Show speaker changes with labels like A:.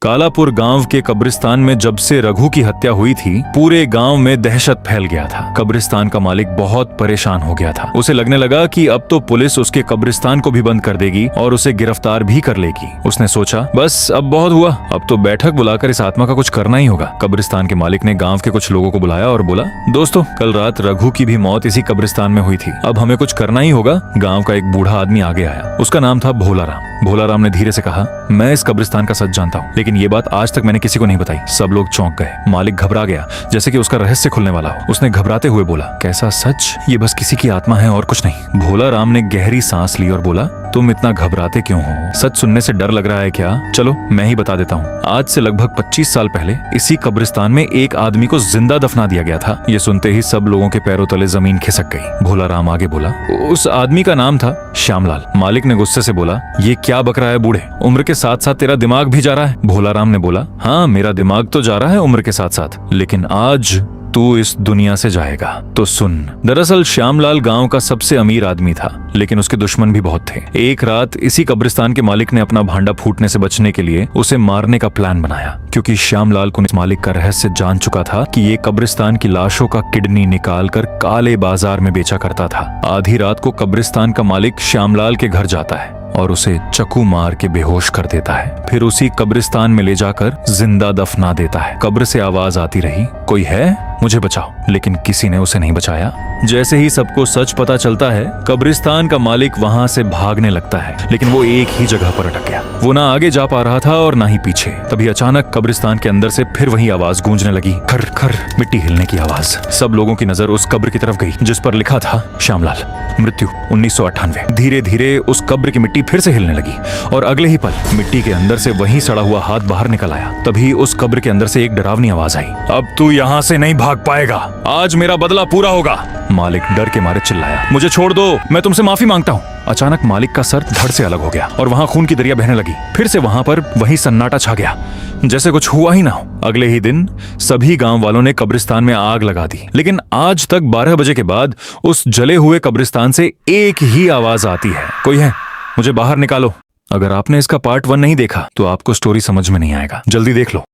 A: कालापुर गांव के कब्रिस्तान में जब से रघु की हत्या हुई थी, पूरे गांव में दहशत फैल गया था। कब्रिस्तान का मालिक बहुत परेशान हो गया था। उसे लगने लगा कि अब तो पुलिस उसके कब्रिस्तान को भी बंद कर देगी और उसे गिरफ्तार भी कर लेगी। उसने सोचा, बस अब बहुत हुआ, अब तो बैठक बुलाकर इस आत्मा का कुछ करना ही होगा। कब्रिस्तान के मालिक ने गाँव के कुछ लोगों को बुलाया और बोला, दोस्तों, कल रात रघु की भी मौत इसी कब्रिस्तान में हुई थी। अब हमें कुछ करना ही होगा। गाँव का एक बूढ़ा आदमी आगे आया। उसका नाम था भोलाराम। भोलाराम ने धीरे से कहा, मैं इस कब्रिस्तान का सच जानता हूँ, लेकिन ये बात आज तक मैंने किसी को नहीं बताई। सब लोग चौंक गए। मालिक घबरा गया, जैसे कि उसका रहस्य खुलने वाला हो। उसने घबराते हुए बोला, कैसा सच? ये बस किसी की आत्मा है और कुछ नहीं। भोलाराम ने गहरी सांस ली और बोला, तुम इतना घबराते क्यों हो? सच सुनने से डर लग रहा है क्या? चलो मैं ही बता देता हूँ। आज से लगभग 25 साल पहले इसी कब्रिस्तान में एक आदमी को जिंदा दफना दिया गया था। ये सुनते ही सब लोगों के पैरों तले जमीन खिसक गई। भोलाराम आगे बोला, उस आदमी का नाम था श्यामलाल। मालिक ने गुस्से से बोला, ये क्या बक रहा है बूढ़े? उम्र के साथ साथ तेरा दिमाग भी जा रहा है। भोलाराम ने बोला, हाँ, मेरा दिमाग तो जा रहा है उम्र के साथ साथ, लेकिन आज तू इस दुनिया से जाएगा। तो सुन। दरअसल श्यामलाल गांव का सबसे अमीर आदमी था, लेकिन उसके दुश्मन भी बहुत थे। एक रात इसी कब्रिस्तान के मालिक ने अपना भांडा फूटने से बचने के लिए उसे मारने का प्लान बनाया, क्योंकि श्यामलाल को मालिक का रहस्य जान चुका था कि ये कब्रिस्तान की लाशों का किडनी निकालकर काले बाजार में बेचा करता था। आधी रात को कब्रिस्तान का मालिक श्यामलाल के घर जाता है और उसे चाकू मार के बेहोश कर देता है। फिर उसी कब्रिस्तान में ले जाकर जिंदा दफना देता है। कब्र से आवाज आती रही, कोई है? मुझे बचाओ। लेकिन किसी ने उसे नहीं बचाया। जैसे ही सबको सच पता चलता है, कब्रिस्तान का मालिक वहां से भागने लगता है, लेकिन वो एक ही जगह पर अटक गया। वो ना आगे जा पा रहा था और ना ही पीछे। तभी अचानक कब्रिस्तान के अंदर से फिर वही आवाज गूंजने लगी, खर खर, मिट्टी हिलने की आवाज। सब लोगों की नजर उस कब्र की तरफ गई जिस पर लिखा था श्यामलाल, मृत्यु 1998। धीरे धीरे उस कब्र की मिट्टी फिर से हिलने लगी और अगले ही पल मिट्टी के अंदर से वही सड़ा हुआ हाथ बाहर निकल आया। तभी उस कब्र के अंदर से एक डरावनी आवाज आई, अब तू यहाँ से नहीं भाग पाएगा, आज मेरा बदला पूरा होगा। मालिक डर के मारे चिल्लाया, मुझे छोड़ दो, मैं तुमसे माफी मांगता हूँ। अचानक मालिक का सर धड़ से अलग हो गया और वहां खून की दरिया बहने लगी। फिर से वहां पर वही सन्नाटा छा गया, जैसे कुछ हुआ ही ना हो। अगले ही दिन सभी गांव वालों ने कब्रिस्तान में आग लगा दी, लेकिन आज तक 12 बजे के बाद उस जले हुए कब्रिस्तान से एक ही आवाज आती है, कोई है? मुझे बाहर निकालो। अगर आपने इसका पार्ट 1 नहीं देखा तो आपको स्टोरी समझ में नहीं आएगा, जल्दी देख लो।